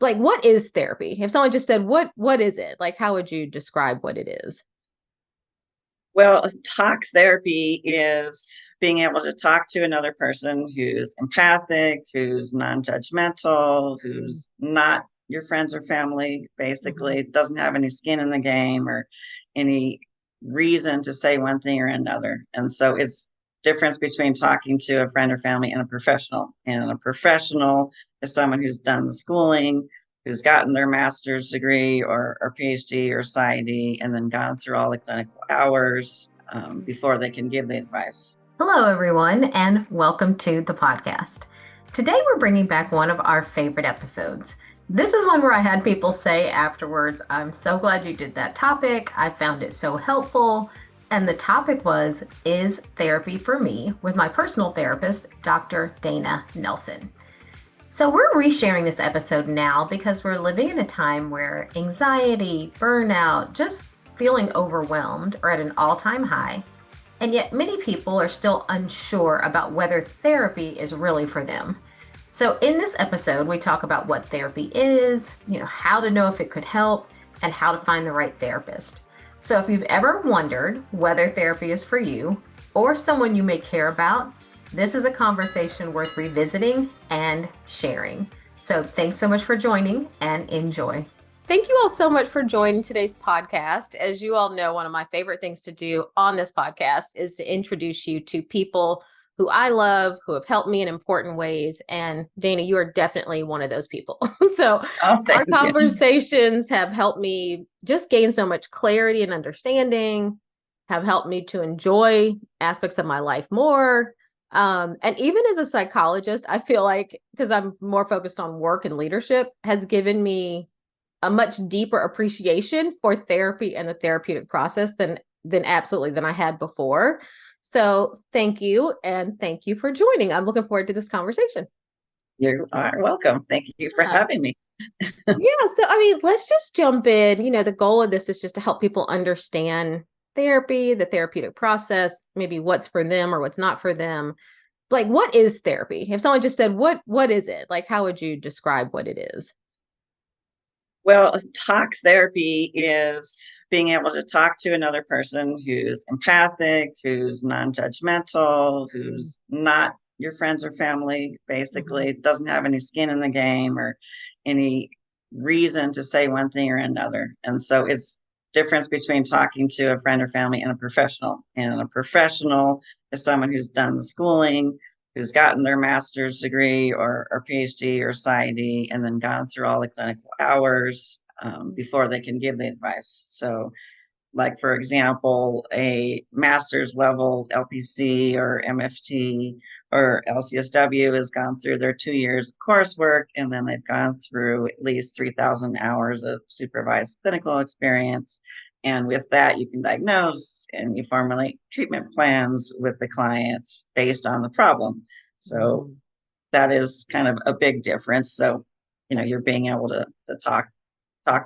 Like, what is therapy? If someone just said, what is it? Like, how would you describe what it is? Well, talk therapy is being able to talk to another person who's empathic, who's non-judgmental, who's not your friends or family, Mhm. basically doesn't have any skin in the game or any reason to say one thing or another. And so it's difference between talking to a friend or family and a professional. And a professional is someone who's done the schooling, who's gotten their master's degree or PhD or PsyD, and then gone through all the clinical hours before they can give the advice. Hello, everyone, and welcome to the podcast. Today, we're bringing back one of our favorite episodes. This is one where I had people say afterwards, I'm so glad you did that topic. I found it so helpful. And the topic was, Is Therapy for Me? With my personal therapist, Dr. Dayna Nelson. So, we're resharing this episode now because we're living in a time where anxiety, burnout, just feeling overwhelmed are at an all time high. And yet, many people are still unsure about whether therapy is really for them. So, in this episode, we talk about what therapy is, how to know if it could help, and how to find the right therapist. So, if you've ever wondered whether therapy is for you or someone you may care about, this is a conversation worth revisiting and sharing. So, thanks so much for joining and enjoy. Thank you all so much for joining today's podcast. As you all know, one of my favorite things to do on this podcast is to introduce you to people who I love, who have helped me in important ways. And Dayna, you are definitely one of those people. So Oh, our thank you. conversations have helped me just gain so much clarity and understanding, have helped me to enjoy aspects of my life more. And even as a psychologist, I feel like, because I'm more focused on work and leadership, has given me a much deeper appreciation for therapy and the therapeutic process than I had before. So thank you, and thank you for joining. I'm looking forward to this conversation. You are welcome. Thank you for Yeah. having me. Yeah, so I mean, let's just jump in. The goal of this is just to help people understand therapy, the therapeutic process, maybe what's for them or what's not for them. Like, what is therapy? If someone just said, what is it? Like, how would you describe what it is? Well, talk therapy is being able to talk to another person who's empathic, who's non-judgmental, who's not your friends or family, Mhm. basically doesn't have any skin in the game or any reason to say one thing or another. And so it's difference between talking to a friend or family and a professional. And a professional is someone who's done the schooling, who's gotten their master's degree or PhD or PsyD, and then gone through all the clinical hours before they can give the advice. So, like for example, a master's level LPC or MFT or LCSW has gone through their 2 years of coursework, and then they've gone through at least 3,000 hours of supervised clinical experience. And with that, you can diagnose and you formulate treatment plans with the clients based on the problem. So Mhm. that is kind of a big difference. So, you're being able to talk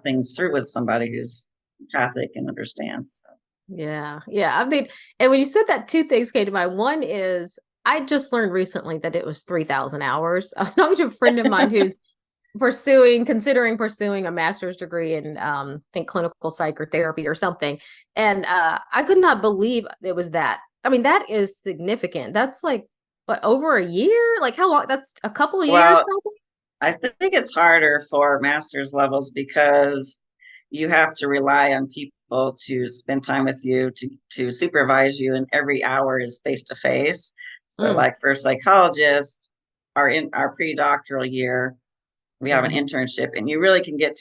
things through with somebody who's empathic and understands. So. Yeah. Yeah. I mean, and when you said that, two things came to mind. One is I just learned recently that it was 3,000 hours. I was talking to a friend of mine who's considering pursuing a master's degree in, I think clinical psychotherapy or something. And I could not believe it was that. I mean, that is significant. That's like, what, over a year? Like how long? That's a couple of years, Well, probably. I think it's harder for master's levels because you have to rely on people to spend time with you, to supervise you, and every hour is face to face. So, Mm. like for a psychologist, in our pre-doctoral year, we have an Hmm. internship, and you really can get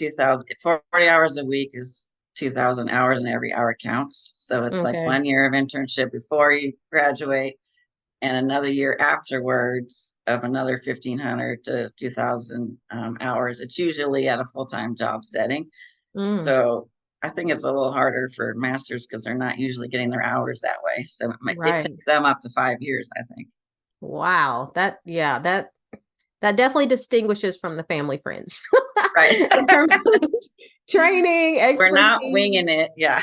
40 hours a week is 2,000 hours, and every hour counts. So it's like Okay. 1 year of internship before you graduate, and another year afterwards of another 1,500 to 2,000 hours. It's usually at a full-time job setting. Mm. So I think it's a little harder for masters because they're not usually getting their hours that way. So it Right. takes them up to 5 years, I think. Wow. Yeah, that definitely distinguishes from the family friends Right. in terms of training, We're not expertise. winging it. Yeah.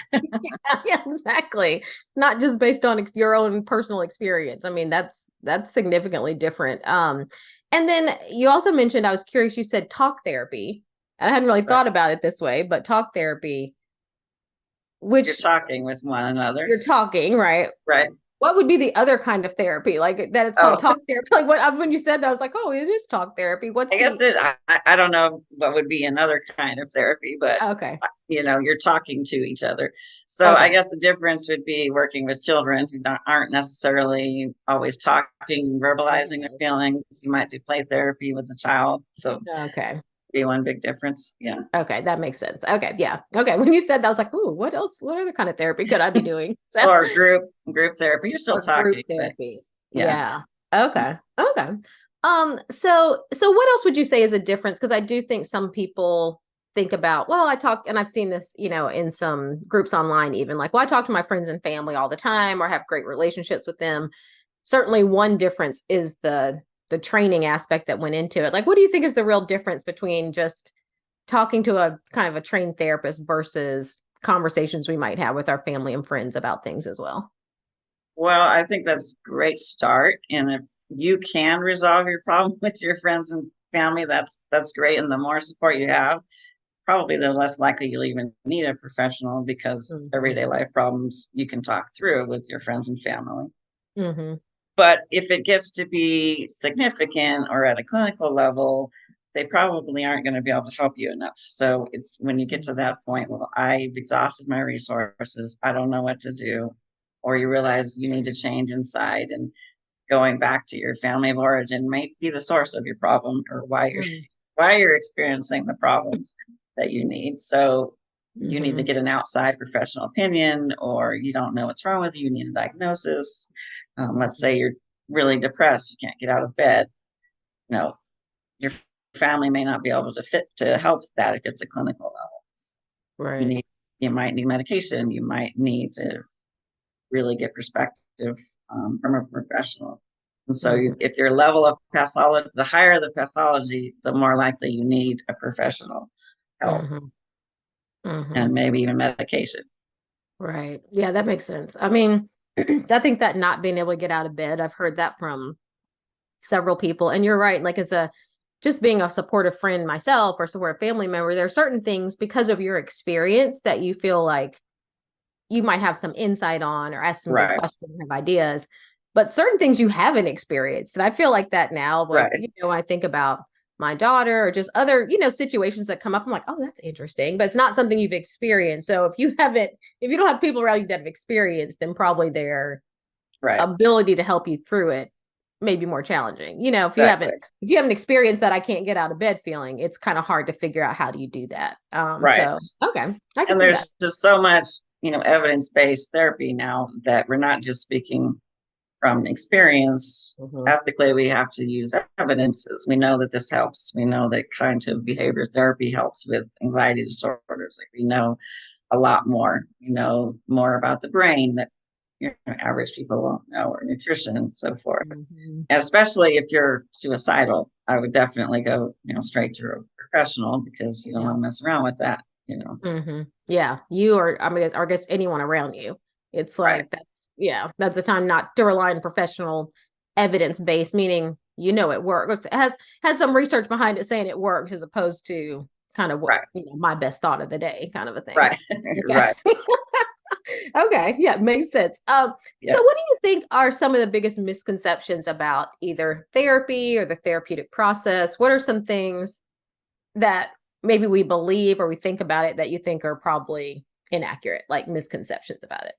Yeah, exactly. Not just based on your own personal experience. I mean, that's significantly different. And then you also mentioned, I was curious, you said talk therapy. I hadn't really Right. thought about it this way, but talk therapy, You're which talking with one another. you're talking, right? Right. What would be the other kind of therapy? Like that it's called Oh, talk therapy. Like when you said that, I was like, oh, it is talk therapy. What's I the guess I don't know what would be another kind of therapy, but okay. you're talking to each other. So I Okay. guess the difference would be working with children who aren't necessarily always talking, verbalizing their Yes. feelings. You might do play therapy with a child. So Okay. be one big difference. Yeah. Okay, that makes sense. Okay, yeah. Okay, when you said that, I was like, ooh, what else? What other kind of therapy could I be doing? So, Or group therapy. You're still or group talking, but therapy. yeah. Yeah. Okay. Okay. So what else would you say is a difference? Because I do think some people think about, well, I talk, and I've seen this, in some groups online, even like, well, I talk to my friends and family all the time, or have great relationships with them. Certainly, one difference is the training aspect that went into it. Like, what do you think is the real difference between just talking to a kind of a trained therapist versus conversations we might have with our family and friends about things as well? Well, I think that's a great start. And if you can resolve your problem with your friends and family, that's great. And the more support you have, probably the less likely you'll even need a professional because Mm-hmm. everyday life problems you can talk through with your friends and family. Mm-hmm. But if it gets to be significant or at a clinical level, they probably aren't going to be able to help you enough. So it's when you get to that point, well, I've exhausted my resources. I don't know what to do. Or you realize you need to change inside, and going back to your family of origin might be the source of your problem or why you're experiencing the problems that you need. So you need to Mm-hmm. get an outside professional opinion, or you don't know what's wrong with you. You need a diagnosis. Let's say you're really depressed, you can't get out of bed. You know, your family may not be able to fit to help that if it's a clinical level. You Right. need, you might need medication. You might need to really get perspective from a professional. And so, Mm-hmm. if your level of pathology, the higher the pathology, the more likely you need a professional help Mm-hmm. Mm-hmm. and maybe even medication. Right. Yeah, that makes sense. I mean, I think that not being able to get out of bed, I've heard that from several people. And you're right. Like as a just being a supportive friend myself or supportive family member, there are certain things because of your experience that you feel like you might have some insight on or ask some good Right, questions or have ideas, but certain things you haven't experienced. And I feel like that now, like, right, when I think about my daughter or just other, situations that come up, I'm like, oh, that's interesting, but it's not something you've experienced. So if you don't have people around you that have experienced, then probably their right, ability to help you through it may be more challenging. exactly, If you haven't experienced that I can't get out of bed feeling, it's kind of hard to figure out how do you do that. right. So okay, I can And see that. there's just so much, evidence-based therapy now that we're not just speaking from experience. Mhm. Ethically, we have to use evidences. We know that this helps. We know that cognitive behavior therapy helps with anxiety disorders. Like we know a lot more. We know more about the brain that average people won't know, or nutrition and so forth. Mhm. And especially if you're suicidal, I would definitely go, straight to a professional because you don't Yeah. want to mess around with that. Yeah. You or I mean, or I guess anyone around you. It's Right, like that's the time not to rely on professional evidence based, meaning it works. It has some research behind it saying it works as opposed to kind of what right, my best thought of the day kind of a thing. right, Okay. right. Okay. Yeah, makes sense. Yeah. So what do you think are some of the biggest misconceptions about either therapy or the therapeutic process? What are some things that maybe we believe or we think about it that you think are probably inaccurate, like misconceptions about it?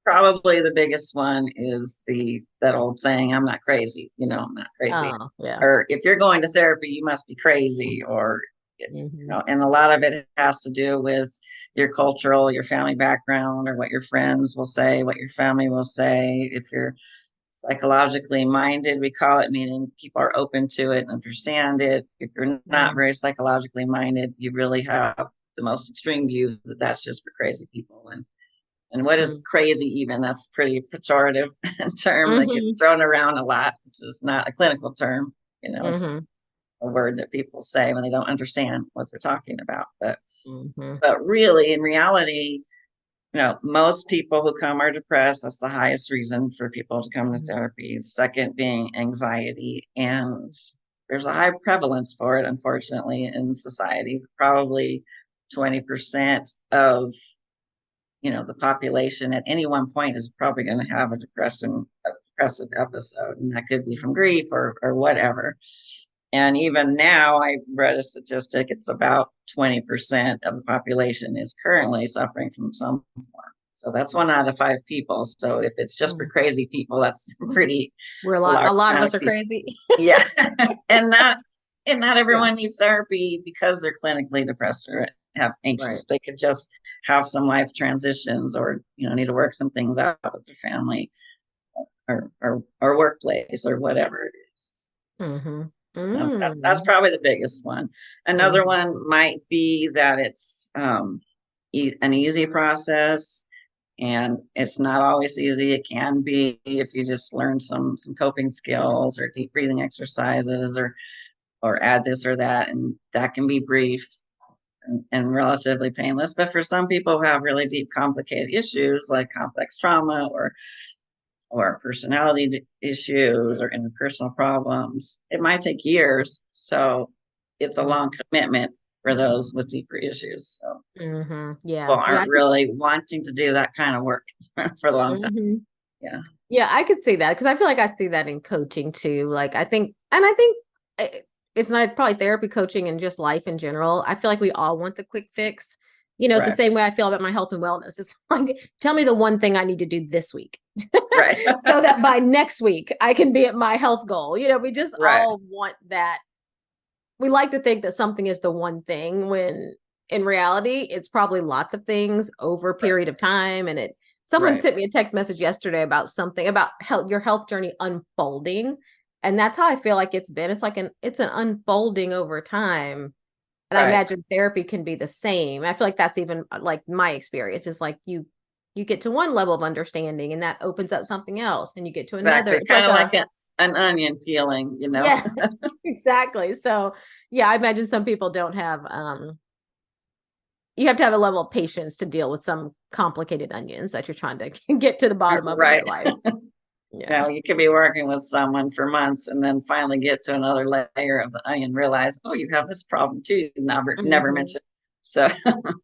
Probably the biggest one is the that old saying, "I'm not crazy." I'm not crazy. Oh, yeah. Or if you're going to therapy, you must be crazy. Or Hmm. and a lot of it has to do with your family background, or what your friends will say, what your family will say. If you're psychologically minded, we call it, meaning people are open to it and understand it. If you're not Mm-hmm. very psychologically minded, you really have the most extreme view that that's just for crazy people. And what is crazy, even? That's a pretty pejorative term that gets Hmm. thrown around a lot, which is not a clinical term. It's Hmm. just a word that people say when they don't understand what they're talking about. But Hmm. but really, in reality, most people who come are depressed. That's the highest reason for people to come to therapy. Second being anxiety, and there's a high prevalence for it, unfortunately, in society. Probably 20% of the population at any one point is probably going to have a depressive episode, and that could be from grief or whatever. And even now, I read a statistic, it's about 20% of the population is currently suffering from some form. So that's 1 out of 5 people. So if it's just for Mm. crazy people, that's pretty We're a lot, large a lot of amount us of are people. crazy. Yeah. and not and not Yeah. everyone needs therapy because they're clinically depressed or have Right. anxious. They could just have some life transitions, or need to work some things out with their family or workplace or whatever it is. Mm-hmm. That's Mm. probably the biggest one. Another Mm-hmm. one might be that it's an easy process, and it's not always easy. It can be if you just learn some coping skills or deep breathing exercises, or add this or that, and that can be brief and relatively painless. But for some people who have really deep, complicated issues like complex trauma or personality issues or interpersonal problems, it might take years. So it's a long commitment for those with deeper issues. So Mm-hmm. Yeah. people Yeah. aren't really wanting to do that kind of work for a long time. Mm-hmm. Yeah. Yeah, I could see that because I feel like I see that in coaching too. Like I think eh, it's not probably therapy, coaching, and just life in general. I feel like we all want the quick fix. It's the Right. same way I feel about my health and wellness. It's like, tell me the one thing I need to do this week Right. so that by next week I can be at my health goal. We just Right. all want that. We like to think that something is the one thing when in reality it's probably lots of things over a period of time. And someone Right. sent me a text message yesterday about something about your health journey unfolding, and that's how I feel like it's an unfolding over time. And I Right. imagine therapy can be the same. I feel like that's even like my experience is like you get to one level of understanding and that opens up something else, and you get to another. Exactly. It's Kind like of like an onion peeling. yeah, exactly. So yeah, I imagine some people don't have you have to have a level of patience to deal with some complicated onions that you're trying to get to the bottom of in Right. their life. Yeah. You could be working with someone for months and then finally get to another layer of the onion, realize, oh, you have this problem too, never Hmm. mentioned. So,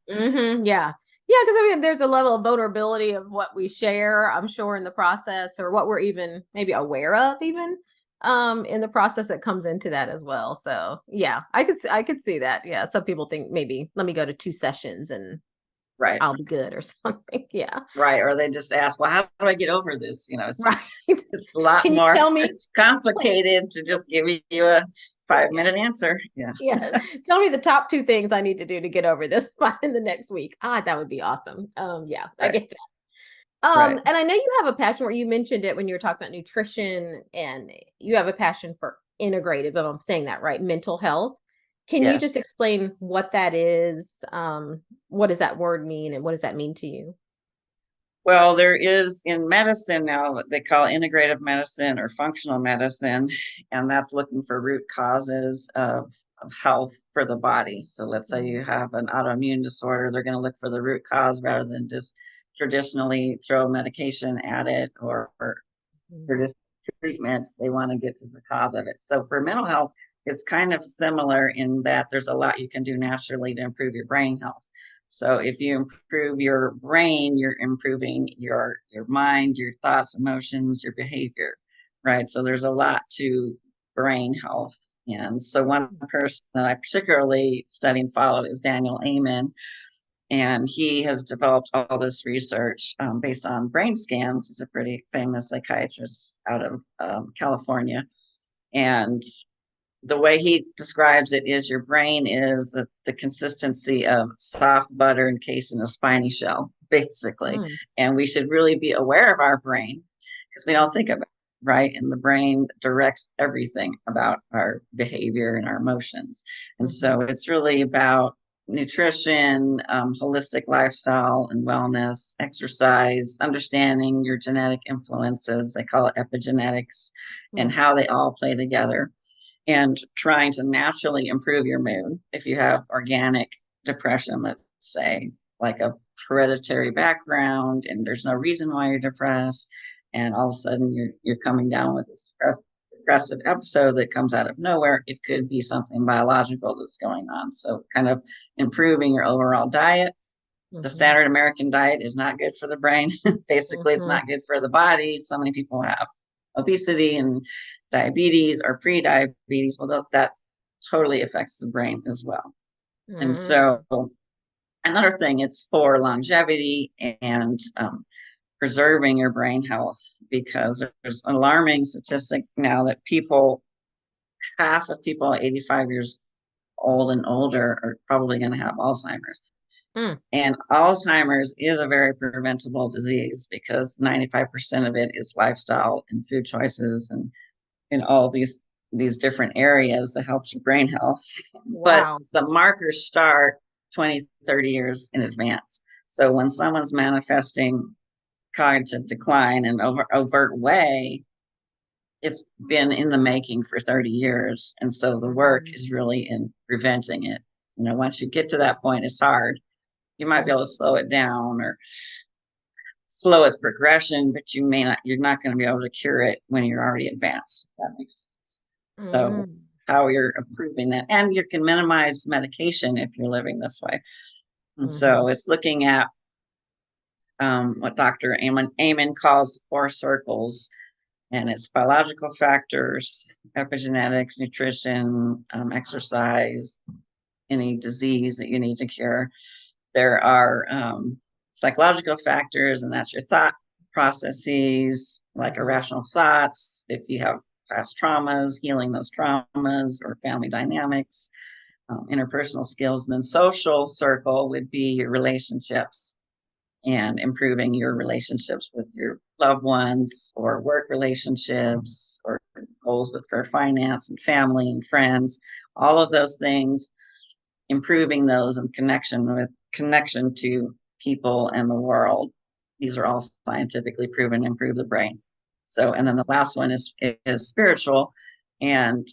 Yeah. Yeah, because I mean, there's a level of vulnerability of what we share, I'm sure, in the process, or what we're even maybe aware of, even in the process that comes into that as well. So yeah, I could see that. Yeah, some people think maybe let me go to 2 sessions and right, I'll be good or something. Yeah, right. Or they just ask, well, how do I get over this? It's right. just, it's a lot Can you more tell me? Like, complicated to just give you a five yeah. minute answer. Yeah, Yeah. Tell me the top 2 things I need to do to get over this by in the next week. That would be awesome. Yeah, I right, get that. right. And I know you have a passion where you mentioned it when you were talking about nutrition, and you have a passion for integrative, if I'm saying that right, mental health. Can you Yes. just explain what that is? What does that word mean and what does that mean to you? Well, there is in medicine now what they call integrative medicine or functional medicine, and that's looking for root causes of health for the body. So let's say you Mhm. have an autoimmune disorder, they're going to look for the root cause rather than just traditionally throw medication at it or Mhm. traditional treatments. They want to get to the cause of it. So for mental health, it's kind of similar in that there's a lot you can do naturally to improve your brain health. So if you improve your brain, you're improving your mind, your thoughts, emotions, your behavior, right? So there's a lot to brain health. And so one person that I particularly study and follow is Daniel Amen, and he has developed all this research based on brain scans. He's a pretty famous psychiatrist out of California. And the way he describes it is your brain is the consistency of soft butter encased in a spiny shell, basically. Mm. And we should really be aware of our brain because we don't think of it, right? And the brain directs everything about our behavior and our emotions. And Mhm. so it's really about nutrition, holistic lifestyle and wellness, exercise, understanding your genetic influences. They call it epigenetics, and Mm. how they all play together, and trying to naturally improve your mood. If you have organic depression, let's say, like a hereditary background, and there's no reason why you're depressed, and all of a sudden you're coming down with this depressed progressive episode that comes out of nowhere. It could be something biological that's going on. So kind of improving your overall diet. The Mm-hmm. standard American diet is not good for the brain. Basically, it's Mm-hmm. not good for the body. So many people have obesity and diabetes or pre-diabetes. Well, that totally affects the brain as well. And so Mm-hmm. another thing, it's for longevity and preserving your brain health, because there's an alarming statistic now that half of people 85 years old and older are probably going to have Alzheimer's. Mm. And Alzheimer's is a very preventable disease because 95% of it is lifestyle and food choices and in all these different areas that helps your brain health. But Wow. the markers start 20, 30 years in advance. So when someone's manifesting cognitive decline in an overt way, it's been in the making for 30 years. And so the work Mm-hmm. is really in preventing it. Once you get to that point, it's hard. You might be able to slow it down or slow its progression, but you're not going to be able to cure it when you're already advanced. If that makes sense. So Mm-hmm. how you're improving that. And you can minimize medication if you're living this way. And Mm-hmm. so it's looking at what Dr. Amen calls 4 circles, and it's biological factors, epigenetics, nutrition, exercise, any disease that you need to cure. There are psychological factors, and that's your thought processes, like Mm-hmm. irrational thoughts. If you have past traumas, healing those traumas, or family dynamics, interpersonal skills. And then social circle would be your relationships and improving your relationships with your loved ones or work relationships or goals for finance and family and friends, all of those things, improving those and connection to people and the world. These are all scientifically proven to improve the brain. So, and then the last one is spiritual, and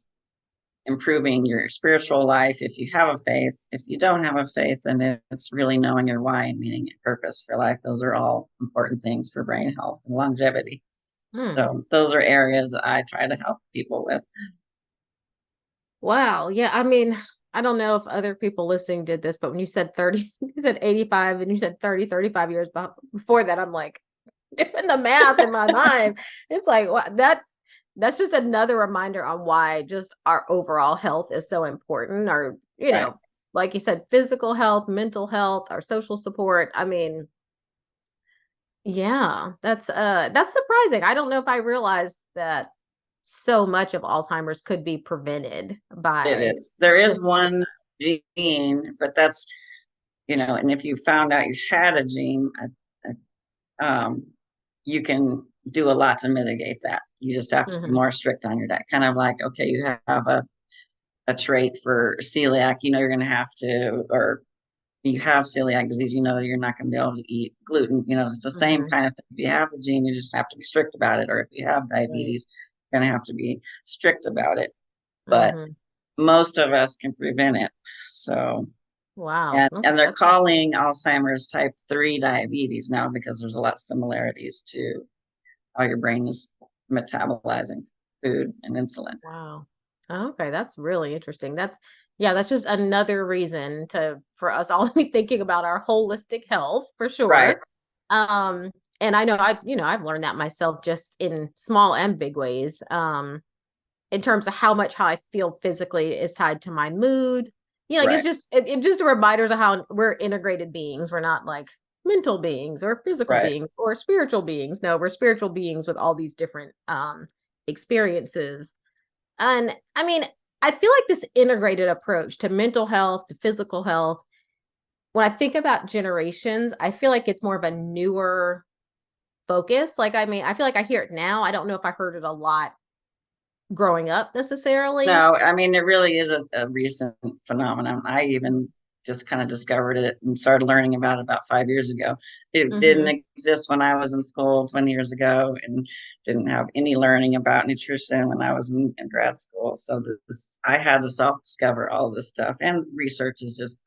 improving your spiritual life if you have a faith. If you don't have a faith, then it's really knowing your why and meaning and purpose for life. Those are all important things for brain health and longevity. Mm. So those are areas that I try to help people with. Wow. Yeah. I mean, I don't know if other people listening did this, but when you said 30, you said 85 and you said 30, 35 years before that, I'm like doing the math in my mind. It's like that's just another reminder on why just our overall health is so important. Our, Right. like you said, physical health, mental health, our social support. I mean, yeah, that's surprising. I don't know if I realized that so much of Alzheimer's could be prevented It by is. There is just one exercise. gene, but that's, and if you found out you had a gene, um, you can do a lot to mitigate that. You just have to be Mhm. more strict on your diet. Kind of like, okay, you have a trait for celiac, you're going to have to, or you have celiac disease, you're not going to be able to eat gluten. It's the same Mhm. kind of thing. If you have the gene, you just have to be strict about it. Or if you have Right. diabetes, you're going to have to be strict about it. But Mhm. most of us can prevent it. So, Wow. and Okay. they're That's calling Alzheimer's type 3 diabetes now because there's a lot of similarities to how your brain is metabolizing food and insulin. wow. Okay, that's really interesting. Yeah, that's just another reason for us all to be thinking about our holistic health for Right, sure. Um, and I know I've learned that myself just in small and big ways. In terms of how I feel physically is tied to my mood. Like right, it's just a reminder of how we're integrated beings. We're not like mental beings or physical right. beings or spiritual beings. No, we're spiritual beings with all these different experiences. And I mean, I feel like this integrated approach to mental health, to physical health, when I think about generations, I feel like it's more of a newer focus. Like, I mean, I feel like I hear it now. I don't know if I heard it a lot growing up necessarily. No, I mean, it really is a recent phenomenon. I even just kind of discovered it and started learning about 5 years ago. It didn't Mhm. exist when I was in school 20 years ago, and didn't have any learning about nutrition when I was in grad school. So I had to self-discover all this stuff, and research is just,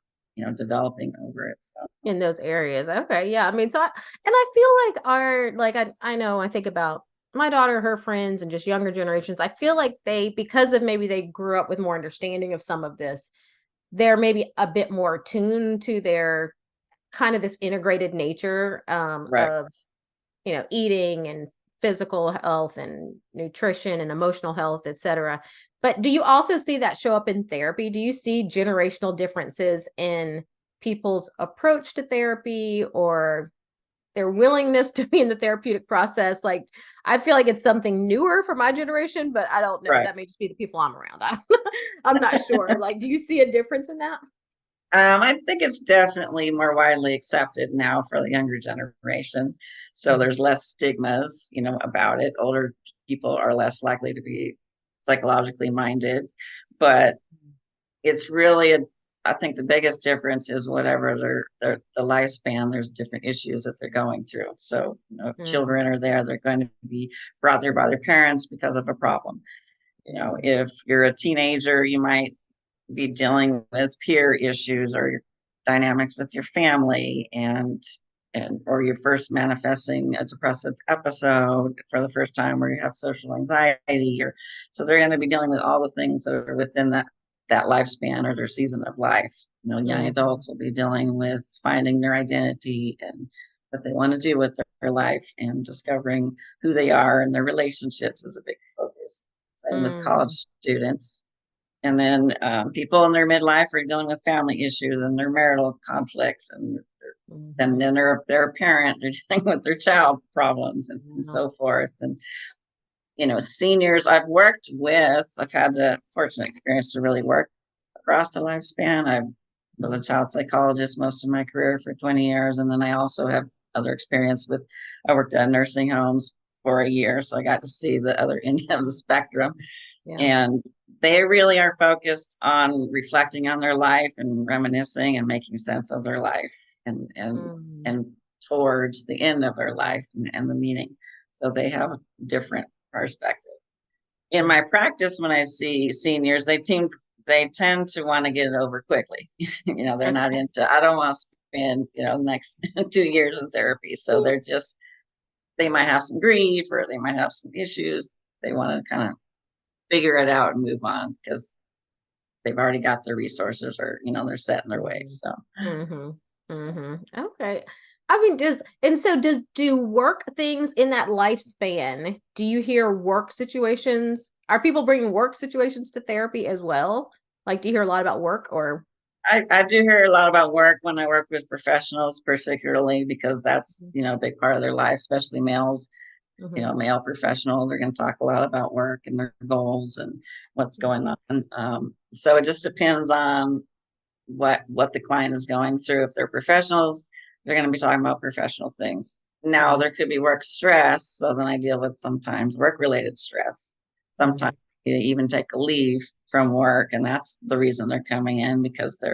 developing over it. So, In those areas. Okay, yeah. I mean, and I feel like I know I think about my daughter, her friends, and just younger generations, I feel like because of maybe they grew up with more understanding of some of this, they're maybe a bit more attuned to their kind of this integrated nature Right. of, eating and physical health and nutrition and emotional health, etc. But do you also see that show up in therapy? Do you see generational differences in people's approach to therapy or their willingness to be in the therapeutic process? Like, I feel like it's something newer for my generation, but I don't know. Right. That may just be the people I'm around. I'm not sure. Like, do you see a difference in that? I think it's definitely more widely accepted now for the younger generation. So Mhm. there's less stigmas, about it. Older people are less likely to be psychologically minded, but it's really I think the biggest difference is whatever their the lifespan, there's different issues that they're going through. So, if Mm, children are there, they're going to be brought there by their parents because of a problem. If you're a teenager, you might be dealing with peer issues or your dynamics with your family and or you're first manifesting a depressive episode for the first time or you have social anxiety or so they're going to be dealing with all the things that are within that lifespan or their season of life. Young mhm, adults will be dealing with finding their identity and what they want to do with their life and discovering who they are, and their relationships is a big focus. Same with college mm, students. And then people in their midlife are dealing with family issues and their marital conflicts, and mhm. then they're a parent, they're dealing with their child problems and Yeah. so forth. And seniors I've had the fortunate experience to really work across the lifespan. I was a Mhm. child psychologist most of my career for 20 years, and then I also have other experience with I worked at nursing homes for a year, so I got to see the other end of the spectrum. Yeah. And they really are focused on reflecting on their life and reminiscing and making sense of their life Mm, and towards the end of their life and the meaning. So they have a different perspective. In my mm. practice, when I see seniors, they tend to want to get it over quickly. They're not Okay. into, I don't want to spend, the next 2 years in therapy. So they might have some grief or they might have some issues. They want to kind of figure it out and move on because they've already got their resources or they're set in their ways. So Mm-hmm. Mm-hmm. Okay. I mean, do work things in that lifespan? Do you hear work situations? Are people bringing work situations to therapy as well? Like, do you hear a lot about work or? I do hear a lot about work when I work with professionals, particularly because that's a big part of their life, especially males. Mm-hmm. Male professionals are going to talk a lot about work and their goals and what's going on. So it just depends on what the client is going through. If they're professionals, they're going to be talking about professional things. Now there could be work stress, so then I deal with sometimes work related stress. Mm-hmm. Sometimes you even take a leave from work, and that's the reason they're coming in because they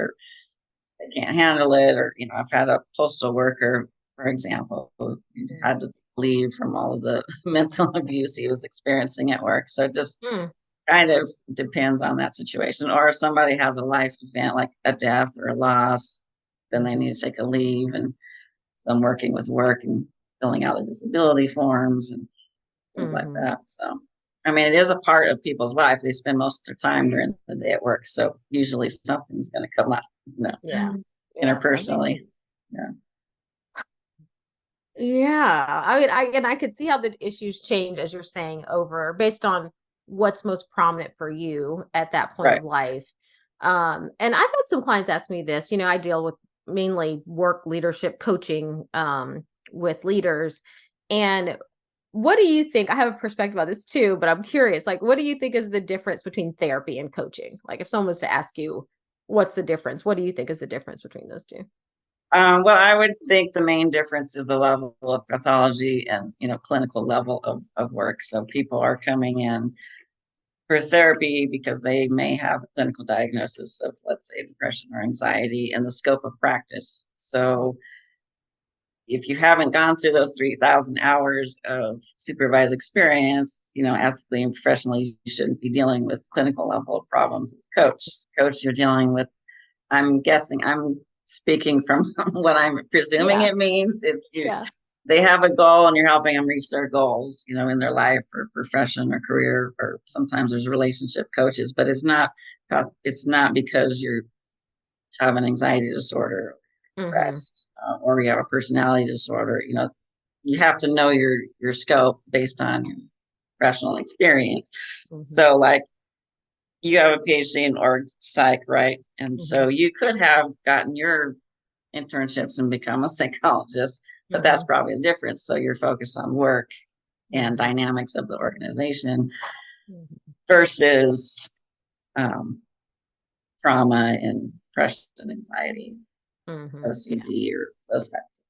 can't handle it. Or I've had a postal worker, for example, who had to leave from all of the mental abuse he was experiencing at work. So just Mm-hmm. kind of depends on that situation. Or if somebody has a life event like a death or a loss, then they need to take a leave. And so I'm working with work and filling out the disability forms and things like Mm-hmm. that. So, I mean, it is a part of people's life. They spend most of their time during the day at work. So usually something's going to come up, Yeah. Yeah, that makes interpersonally. sense. Yeah. Yeah. I mean, I could see how the issues change as you're saying over based on what's most prominent for you at that point Right. of life. And I've had some clients ask me this, I deal with mainly work leadership coaching with leaders. And what do you think? I have a perspective on this too, but I'm curious, like, what do you think is the difference between therapy and coaching? Like, if someone was to ask you, what's the difference? What do you think is the difference between those two? Well, I would think the main difference is the level of pathology and clinical level of work. So people are coming in for therapy because they may have a clinical diagnosis of, let's say, depression or anxiety in the scope of practice. So if you haven't gone through those 3,000 hours of supervised experience, ethically and professionally, you shouldn't be dealing with clinical level of problems as a coach. Coach, you're dealing with, I'm speaking from what I'm presuming Yeah. it means. It's you Yeah. they have a goal and you're helping them reach their goals, in their life or profession or career, or sometimes there's relationship coaches, but it's not because you have an anxiety disorder, Mm-hmm. depressed, or you have a personality disorder. You have to know your scope based on your professional experience. Mm-hmm. So, like, you have a PhD in org psych, right? And Mm-hmm. so you could have gotten your internships and become a psychologist, but that's Mm-hmm. probably a difference. So you're focused on work and Mm-hmm. dynamics of the organization Mm-hmm. versus um, trauma and depression and anxiety, Mm-hmm. Yeah. OCD, or those types.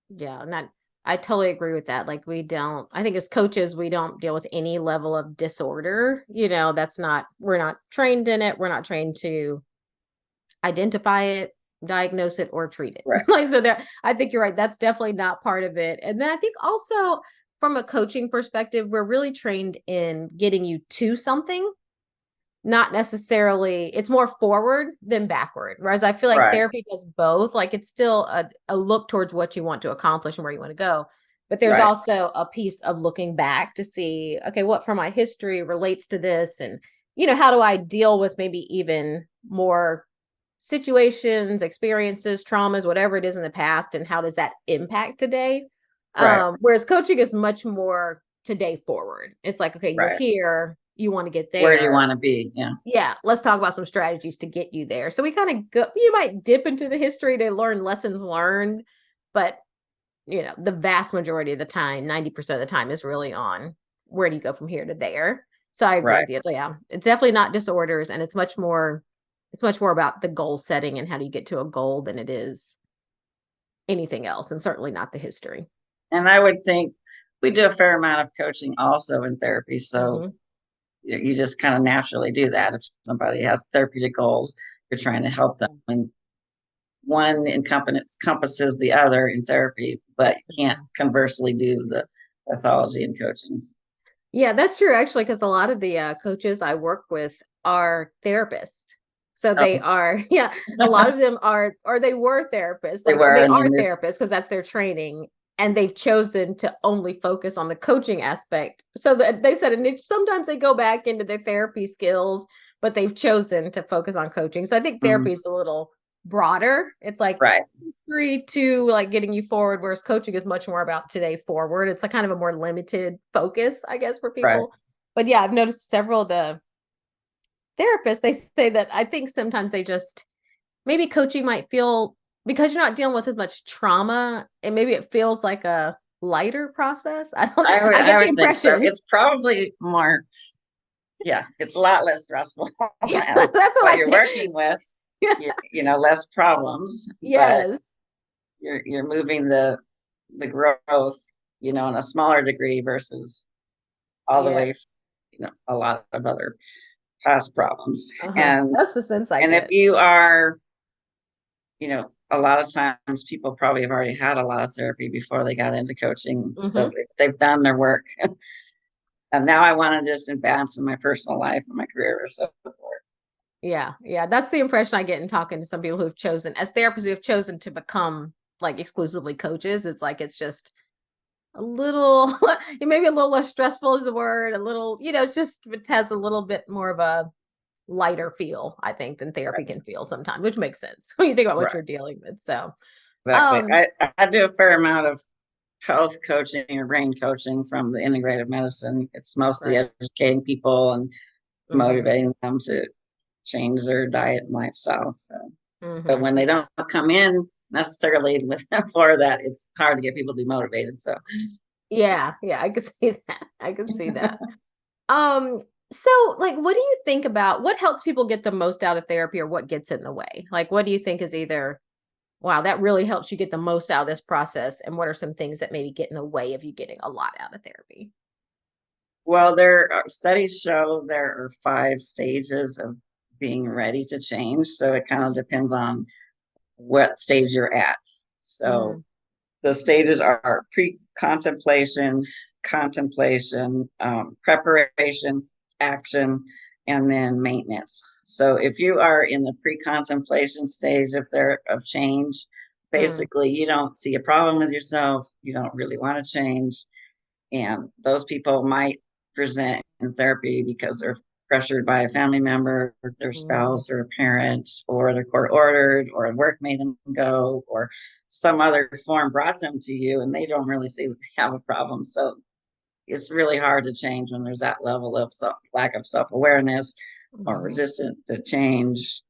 Yeah. Not, I totally agree with that. Like we don't, I think as coaches, we don't deal with any level of disorder. That's not, we're not trained in it. We're not trained to identify it, diagnose it, or treat it. Right. Like so there, I think you're right. That's definitely not part of it. And then I think also from a coaching perspective, we're really trained in getting you to something, not necessarily, it's more forward than backward. Whereas I feel like Right. therapy does both. Like it's still a look towards what you want to accomplish and where you want to go. But there's Right. also a piece of looking back to see, okay, what from my history relates to this? And, how do I deal with maybe even more situations, experiences, traumas, whatever it is in the past, and how does that impact today? Right. Whereas coaching is much more today forward. It's like, okay, you're Right. here, you want to get Where do you there. want to be? Yeah. Yeah, let's talk about some strategies to get you there. So we kind of go, you might dip into the history to learn lessons learned, but the vast majority of the time, 90% of the time is really on where do you go from here to there. So I agree Right. with you. Yeah, it's definitely not disorders, and it's much more about the goal setting and how do you get to a goal than it is anything else, and certainly not the history. And I would think we do a fair amount of coaching also in therapy. So Mm-hmm. you just kind of naturally do that. If somebody has therapeutic goals, you're trying to help them. And one encompasses the other in therapy, but you can't conversely do the pathology and coaching. Yeah, that's true actually, because a lot of the coaches I work with are therapists. So they Oh, are, yeah, a lot of them are, or they were therapists, they like were, they and they are moved. therapists because that's their training. And they've chosen to only focus on the coaching aspect. So that they said, and sometimes they go back into their therapy skills, but they've chosen to focus on coaching. So I think therapy Mhm. is a little broader. It's like Right. history to like getting you forward, whereas coaching is much more about today forward. It's a kind of a more limited focus, I guess, for Right. people. But yeah, I've noticed several of the therapists, they say that I think sometimes they just maybe coaching might feel because you're not dealing with as much trauma, and maybe it feels like a lighter process. I I get the would think so. impression. It's probably more, yeah, it's a lot less stressful Yeah, as that's what what I you're think. working with. Less problems, but Yes. you're moving the growth, in a smaller degree versus all the Yes. way, a lot of other past problems. Uh-huh. And That's the sense I if get. you are, a lot of times people probably have already had a lot of therapy before they got into coaching, so Hmm. they've done their work. And now I want to just advance in my personal life and my career or so forth. Yeah, yeah, that's the impression I get in talking to some people who've chosen as therapists who have chosen to become like exclusively coaches. It's like it's just a little, maybe a little less stressful is the word. A little, it's just it has a little bit more of a lighter feel, I think, than therapy Right. can feel sometimes, which makes sense when you think about what Right. you're dealing with. So, Exactly. um, I do a fair amount of health coaching or brain coaching from the integrative medicine. It's mostly right. educating people and Mm-hmm. motivating them to change their diet and lifestyle. So, but Mm-hmm. when they Yeah. don't come in necessarily with for that, it's hard to get people to be motivated. So, Yeah. Yeah. I could see that. I could see that. Um, so like what do you think about what helps people get the most out of therapy or what gets in the way? Like what do you think is either wow, that really helps you get the most out of this process, and what are some things that maybe get in the way of you getting a lot out of therapy? well, there are studies show there are 5 stages of being ready to change. So it kind of depends on what stage you're at. So Mm, the stages are pre-contemplation, contemplation, preparation, action, and then maintenance. So if you are in the pre-contemplation stage of change, Mm, basically you don't see a problem with yourself, you don't really want to change, and those people might present in therapy because they're pressured by a family member, or their mm, spouse, or a parent, or they're court ordered, or work made them go, or some other form brought them to you, and they don't really see that they have a problem. So it's really hard to change when there's that level of lack of self-awareness or mm, resistant to change.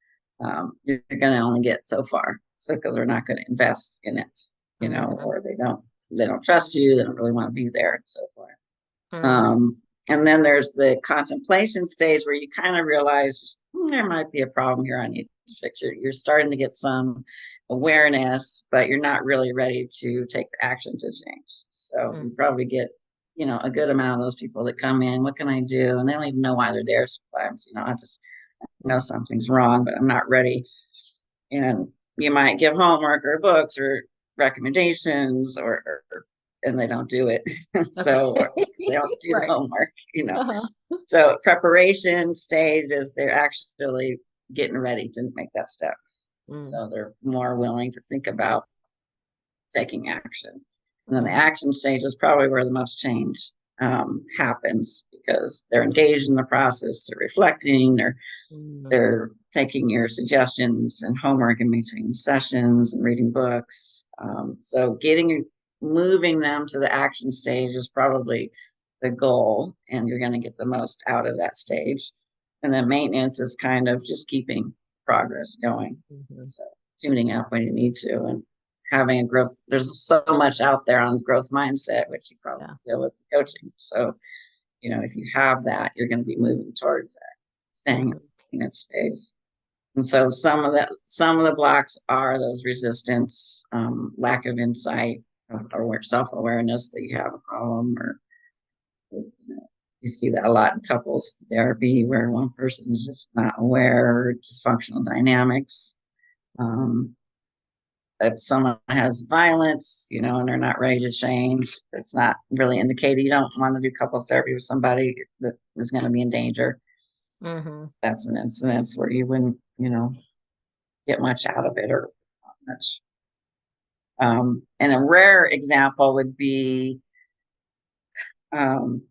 You're going to only get so far, so because they're not going to invest in it, mm, or they don't trust you, they don't really want to be there, and so forth. mm, um, and then there's the contemplation stage where you kind of realize there might be a problem here, I need to fix it. You're starting to get some awareness, but you're not really ready to take the action to change. So mm, you probably get, a good amount of those people that come in, what can I do? And they don't even know why they're there sometimes. I just know something's wrong, but I'm not ready. And you might give homework or books or recommendations, and they don't do it. okay. So they don't do the Right. homework. Uh-huh. So preparation stage is they're actually getting ready to make that step. Mm, So they're more willing to think about taking action. And then the mm, action stage is probably where the most change happens, because they're engaged in the process, they're reflecting, mm, they're taking your suggestions and homework in between sessions and reading books. So moving them to the action stage is probably the goal, and you're going to get the most out of that stage. And then maintenance is kind of just keeping progress going. mhm. So tuning up when you need to, and having a growth. There's so much out there on growth mindset, which you probably Yeah. feel with coaching. So, if you have that, you're going to be moving towards that, staying Mhm. in that space. And so some of the blocks are those resistance, lack of insight, or self-awareness that you have a problem, or you see that a lot in couples therapy, where one person is just not aware, or dysfunctional dynamics. Um, if someone has violence, and they're not ready to change, it's not really indicated. You don't want to do couples therapy with somebody that is going to be in danger. Mhm. That's an incident where you wouldn't, get much out of it, or not much. And a rare example would be um,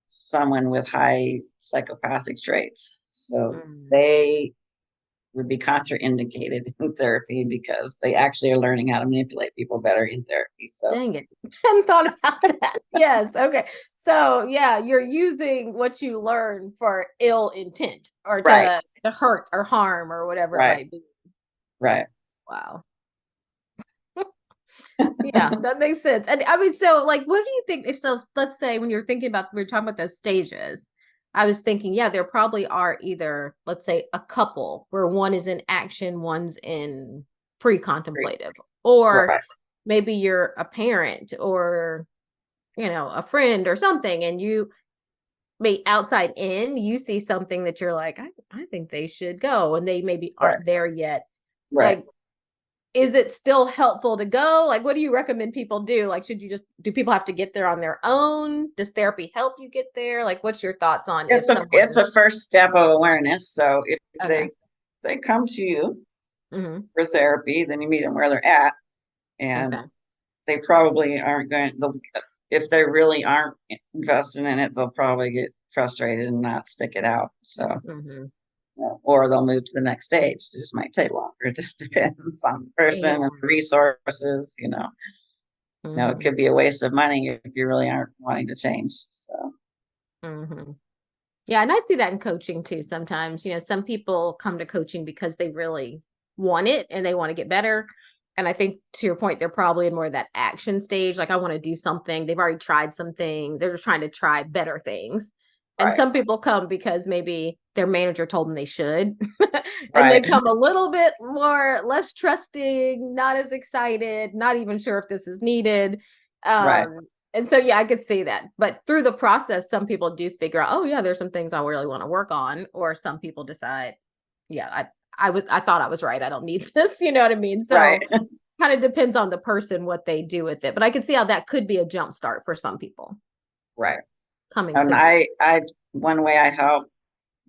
someone with high psychopathic traits. So Mm. they would be contraindicated in therapy, because they actually are learning how to manipulate people better in therapy. So, Dang it. Hadn't thought about that. Yes. Okay. So yeah, you're using what you learn for ill intent or right, to hurt or harm or whatever it right, might be. right, Wow. Yeah, that makes sense. And I mean, so like, what do you think if so, let's say when you're thinking about, we are talking about those stages, I was thinking, yeah, there probably are either, let's say, a couple where one is in action, one's in pre-contemplative, or right, maybe you're a parent or, a friend or something, and you may outside in, you see something that you're like, I think they should go, and they maybe right, aren't there yet. right. Like, is it still helpful to go? Like, what do you recommend people do? Like, do people have to get there on their own? Does therapy help you get there? Like, what's your thoughts on if It's someone, a first step of awareness. So if okay. they come to you Hmm. for therapy, then you meet them where they're at, and Okay. they probably aren't if they really aren't invested in it, they'll probably get frustrated and not stick it out. So, Hmm. or they'll move to the next stage. It just might take longer. It just depends on the person Yeah. and the resources. It Hmm. could be a waste of money if you really aren't wanting to change. So, Hmm. Yeah, and I see that in coaching too sometimes. Some people come to coaching because they really want it and they want to get better. And I think to your point, they're probably in more of that action stage. Like, I want to do something. They've already tried some things. They're just trying to try better things. And right, some people come because maybe their manager told them they should. And they right, come a little bit more less trusting, not as excited, not even sure if this is needed. right, And so, yeah, I could see that. But through the process, some people do figure out, oh, yeah, there's some things I really want to work on. Or some people decide, yeah, I thought I was right. I don't need this. You know what I mean? right, So kind of depends on the person, what they do with it. But I can see how that could be a jump start for some people right. coming And quickly. one way I help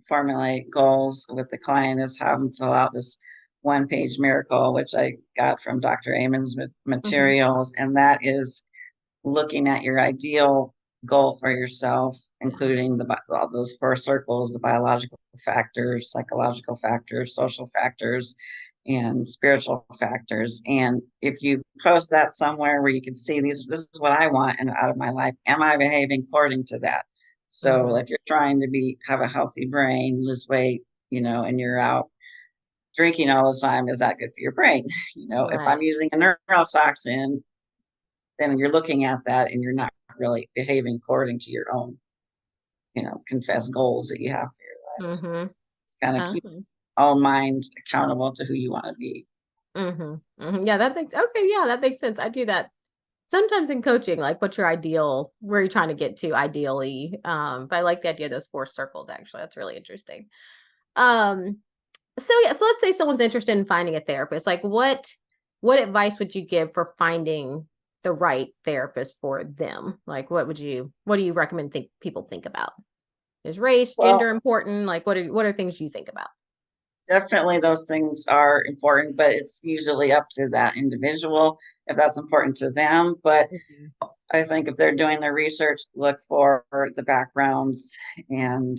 formulate goals with the client is have them fill out this one-page miracle, which I got from Dr. Amon's Hmm. materials, and that is looking at your ideal goal for yourself, Yeah. including all those four circles: the biological factors, psychological factors, social factors, and spiritual factors. And if you post that somewhere where you can see this is what I want and out of my life, am I behaving according to that? So Hmm. if you're trying to have a healthy brain, lose weight, and you're out drinking all the time, is that good for your brain? If I'm Right. using a neurotoxin, then you're looking at that and you're not really behaving according to your own, confessed goals that you have for your life. So Hmm. it's kind of keep Uh-huh. all mind accountable to who you want to be. Hmm. Hmm. Yeah, that makes okay. Yeah, that makes sense. I do that sometimes in coaching, like what's your ideal, where you're trying to get to ideally. But I like the idea of those four circles, actually. That's really interesting. Um, so yeah, so let's say someone's interested in finding a therapist. Like what advice would you give for finding the right therapist for them? Like what do you recommend people think about? Is race, Well, gender important? Like what are things you think about? definitely those things are important, but it's usually up to that individual if that's important to them. But Mhm. I think if they're doing their research, look for the backgrounds and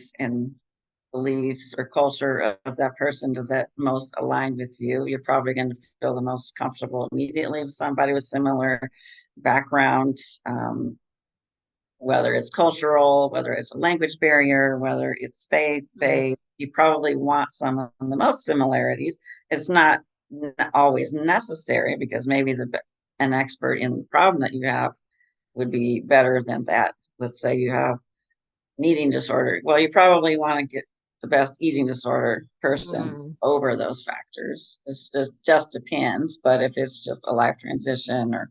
beliefs or culture of that person. Does that most align with you? You're probably going to feel the most comfortable immediately with somebody with similar background, whether it's cultural, whether it's a language barrier, whether it's faith Mhm. based. You probably want some of the most similarities. It's not always necessary, because maybe an expert in the problem that you have would be better than that. Let's say you have an eating disorder. Well, you probably want to get the best eating disorder person Mm. over those factors. It's just depends. But if it's just a life transition or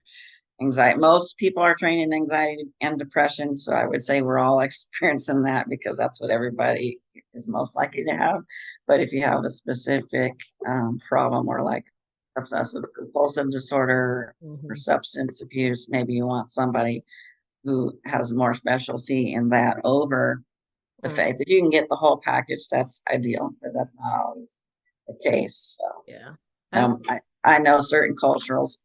anxiety, most people are trained in anxiety and depression. So I would say we're all experiencing that, because that's what everybody is most likely to have. But if you have a specific problem, or like obsessive compulsive disorder or Mhm. substance abuse, maybe you want somebody who has more specialty in that over the Mm. faith. If you can get the whole package, that's ideal, but that's not always the case. So Yeah. Oh. I know certain cultures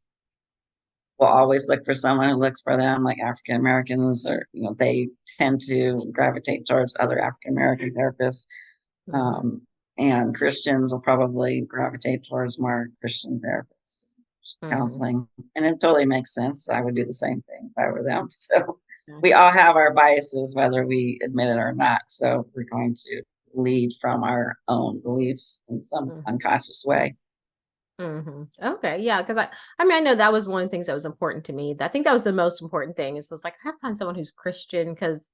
will always look for someone who looks for them, like African Americans, or they tend to gravitate towards other African American therapists. Mhm. Um, and Christians will probably gravitate towards more Christian therapists, Mhm. counseling. And it totally makes sense. I would do the same thing if I were them. So Okay. we all have our biases, whether we admit it or not. So we're going to lead from our own beliefs in some Mhm. unconscious way. Mhm. Okay. Yeah. Because I mean, I know that was one of the things that was important to me. I think that was the most important thing. Is was like I have to find someone who's Christian because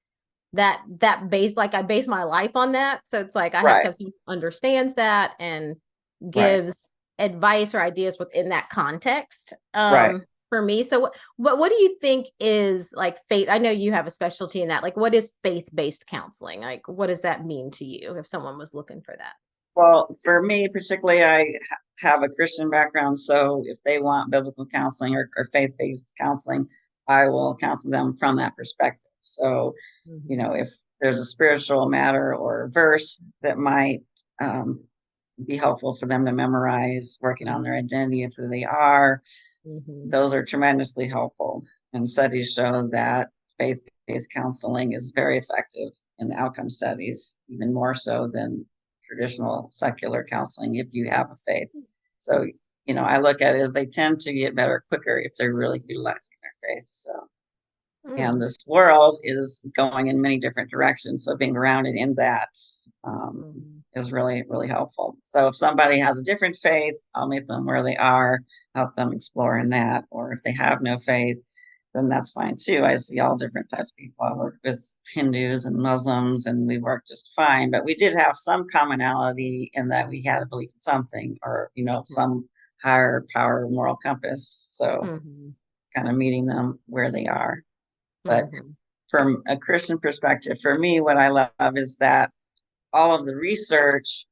that base like I base my life on that. So it's like I have to Right, have someone who understands that and right, gives advice or ideas within that context. right. For me. So what do you think is like faith? I know you have a specialty in that. Like what is faith-based counseling? Like what does that mean to you if someone was looking for that? Well, for me particularly, I have a Christian background. So if they want biblical counseling or faith based counseling, I will counsel them from that perspective. So, Mhm. if there's a spiritual matter or a verse that might um, be helpful for them to memorize, working on their identity of who they are, Mhm. those are tremendously helpful. And studies show that faith based counseling is very effective in the outcome studies, even more so than traditional secular counseling if you have a faith. So, I look at it as they tend to get better quicker if they're really utilizing their faith. So, and Mm. this world is going in many different directions. So, being grounded in that Mhm. is really, really helpful. So, if somebody has a different faith, I'll meet them where they are, help them explore in that. Or if they have no faith, then that's fine too. I see all different types of people. I work with Hindus and Muslims, and we work just fine. But we did have some commonality in that we had a belief in something, or some higher power, moral compass. So, Mhm. kind of meeting them where they are. But Mhm. from a Christian perspective, for me, what I love is that all of the research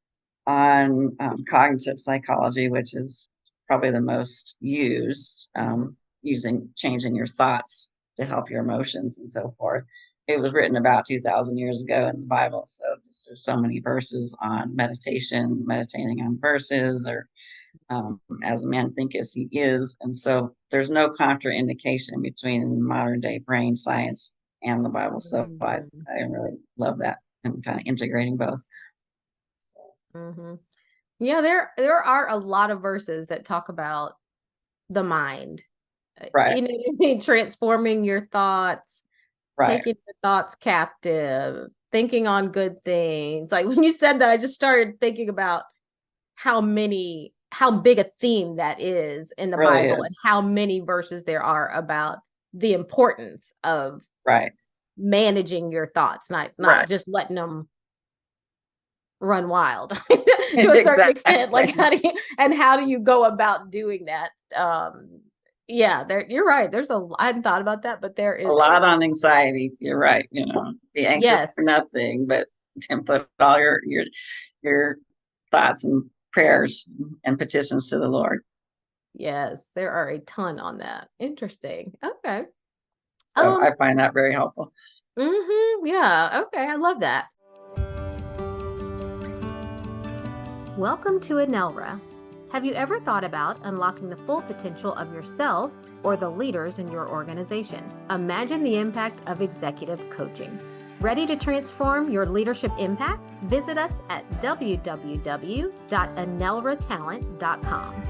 on cognitive psychology, which is probably the most used, Mhm. using changing your thoughts to help your emotions and so forth. It was written about 2,000 years ago in the Bible. So there's so many verses on meditation, meditating on verses, or as a man think as he is. And so there's no contraindication between modern day brain science and the Bible. So Mhm. I really love that and kind of integrating both. So, Mhm. Yeah, there are a lot of verses that talk about the mind. right, You know what I mean? Transforming your thoughts, right, taking your thoughts captive, thinking on good things. Like when you said that, I just started thinking about how big a theme that is in the really Bible and is. how many verses there are about the importance of Right, managing your thoughts, not right. just letting them run wild to a certain extent. Like Exactly. how do you go about doing that? Yeah, there you're right. I hadn't thought about that, but there A is a lot lot. on anxiety. You're right. Be anxious for Yes. nothing, but put all your thoughts and prayers and petitions to the Lord. Yes, there are a ton on that. Interesting. Okay. So Um, I find that very helpful. yeah, okay, I love that. Welcome to Anelra. Have you ever thought about unlocking the full potential of yourself or the leaders in your organization? Imagine the impact of executive coaching. Ready to transform your leadership impact? Visit us at www.anelratalent.com.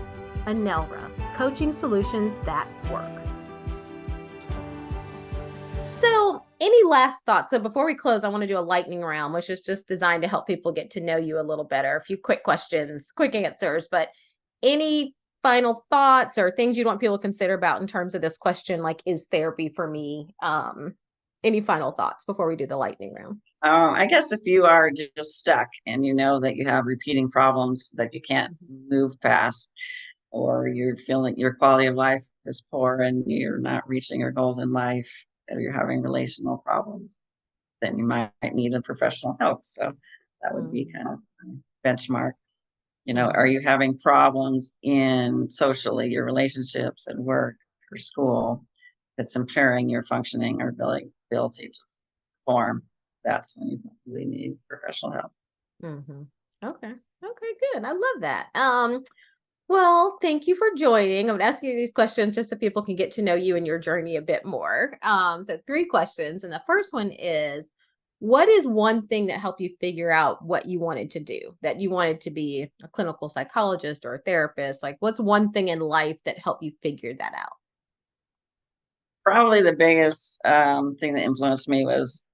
Anelra, coaching solutions that work. So, any last thoughts? So, before we close, I want to do a lightning round, which is just designed to help people get to know you a little better. A few quick questions, quick answers, but any final thoughts or things you'd want people to consider about in terms of this question, like, is therapy for me? Any final thoughts before we do the lightning round? I guess if you are just stuck and you know that you have repeating problems that you can't Mhm. move past, or you're feeling your quality of life is poor and you're not reaching your goals in life, or you're having relational problems, then you might need a professional help. So that would be Mhm. kind of a benchmark. Are Mhm. you having problems in socially, your relationships at work or school that's impairing your functioning or ability to perform? That's when you really need professional help. Mhm. Okay. Okay, good. I love that. Well, thank you for joining. I'm going to ask you these questions just so people can get to know you and your journey a bit more. So three questions. And the first one is, what is one thing that helped you figure out what you wanted to do? That you wanted to be a clinical psychologist or a therapist? Like, what's one thing in life that helped you figure that out? Probably the biggest thing that influenced me was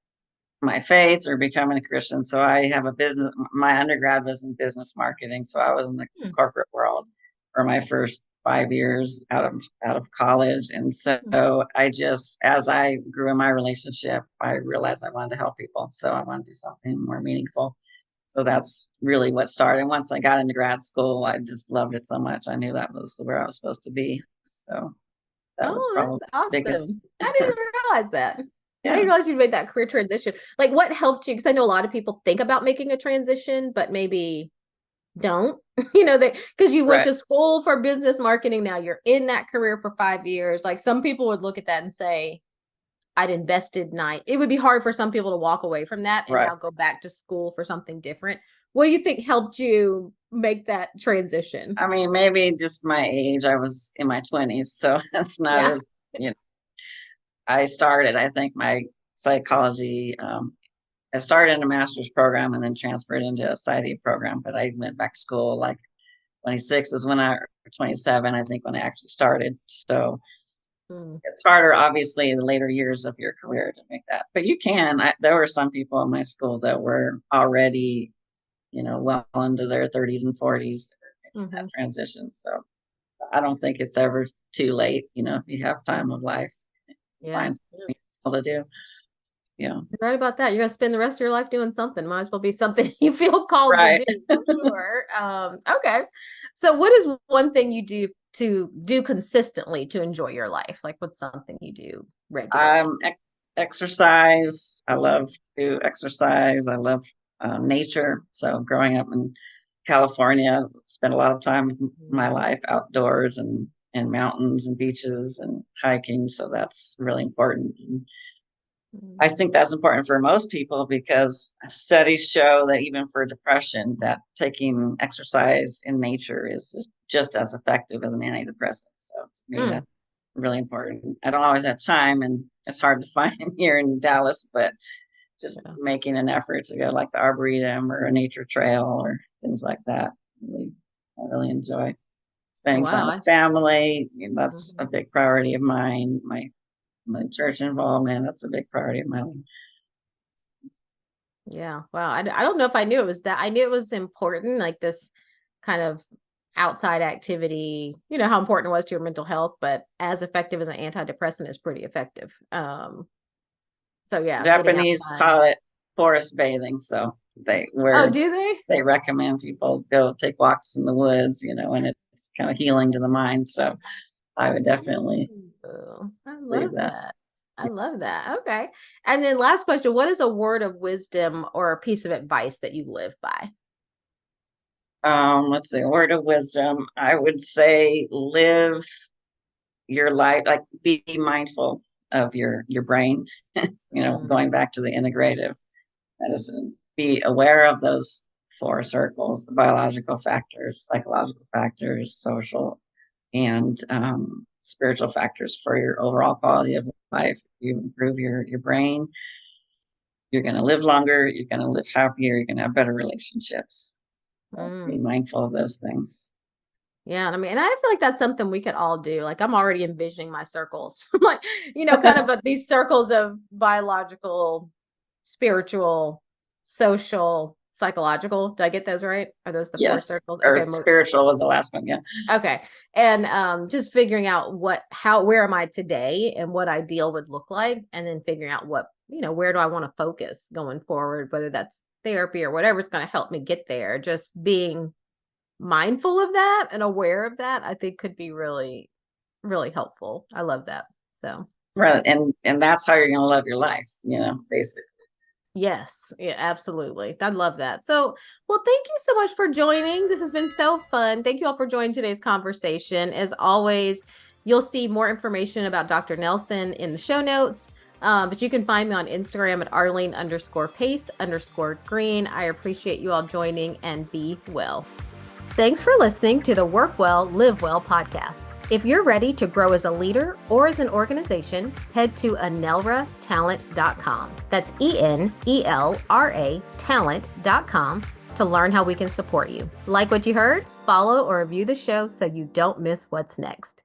my faith or becoming a Christian. So I have a business. My undergrad was in business marketing, so I was in the Hmm. corporate world for my first 5 years out of college. And so Hmm. I just, as I grew in my relationship, I realized I wanted to help people. So I wanted to do something more meaningful. So that's really what started. And once I got into grad school, I just loved it so much. I knew that was where I was supposed to be. So that was Oh, probably that's the biggest. awesome. I didn't even realize that. I Yeah, didn't realize you made that career transition. Like, what helped you? Because I know a lot of people think about making a transition, but maybe don't, they because you went right. to school for business marketing. Now you're in that career for 5 years. Like some people would look at that and say, I'd invested nine. It would be hard for some people to walk away from that and Right. now go back to school for something different. What do you think helped you make that transition? I mean, maybe just my age. I was in my 20s, so that's not Yeah. as, I started, I think, my psychology. I started in a master's program and then transferred into a PsyD program, but I went back to school like 26 is when or 27, I think, when I actually started. So Mm. it's harder, obviously, in the later years of your career to make that. But you can. There were some people in my school that were already, well into their 30s and 40s that Hmm. transition. So I don't think it's ever too late, if you have time of life to Yeah. find something to do. Yeah. You're right about that. You're gonna spend the rest of your life doing something. Might as well be something you feel called to Right. do for sure. Okay. So what is one thing you do to do consistently to enjoy your life? Like what's something you do regularly? Exercise. I love to exercise. I love nature. So growing up in California, spent a lot of time in my Mhm. life outdoors and mountains and beaches and hiking. So that's really important. I think that's important for most people because studies show that even for depression, that taking exercise in nature is just as effective as an antidepressant. So to me, Mm. that's really important. I don't always have time, and it's hard to find here in Dallas, but just Yeah. making an effort to go like the Arboretum or a nature trail or things like that. Really, I really enjoy spending time Wow. with family. That's a Mhm. big priority of mine. My church involvement, that's a big priority of mine. Yeah. Wow. I don't know if I knew it was that. I knew it was important, like this kind of outside activity, how important it was to your mental health, but as effective as an antidepressant is pretty effective. So yeah, getting Japanese outside. call it forest bathing, so Oh, do they? they recommend people go take walks in the woods, and it's kind of healing to the mind. So I would definitely Ooh, I leave love that. that. I love that. Okay. And then last question, what is a word of wisdom or a piece of advice that you live by? Let's see, word of wisdom. I would say live your life, like be mindful of your brain, Mm, going back to the integrative medicine, be aware of those four circles: the biological factors, psychological factors, social, and spiritual factors for your overall quality of life. If you improve your brain, you're going to live longer, you're going to live happier, you're going to have better relationships. So be mm. mindful of those things. Yeah, and I mean, and I feel like that's something we could all do. Like I'm already envisioning my circles, like kind of these circles of biological, spiritual, social, psychological. Did I get those right? Are those the four Yes, circles? Okay, or spiritual was the last one. Yeah. okay. And just figuring out where am I today and what ideal would look like, and then figuring out where do I want to focus going forward, whether that's therapy or whatever it's going to help me get there. Just being mindful of that and aware of that, I think could be really, really helpful. I love that. So, Right. And that's how you're going to love your life, basically. yes, yeah, absolutely. I love that. So, well, thank you so much for joining. This has been so fun. Thank you all for joining today's conversation. As always, you'll see more information about Dr. Nelson in the show notes. But you can find me on Instagram at Arlene_Pace_Green. I appreciate you all joining and be well. Thanks for listening to the Work Well, Live Well podcast. If you're ready to grow as a leader or as an organization, head to enelratalent.com. That's ENELRA talent.com to learn how we can support you. Like what you heard? Follow or review the show so you don't miss what's next.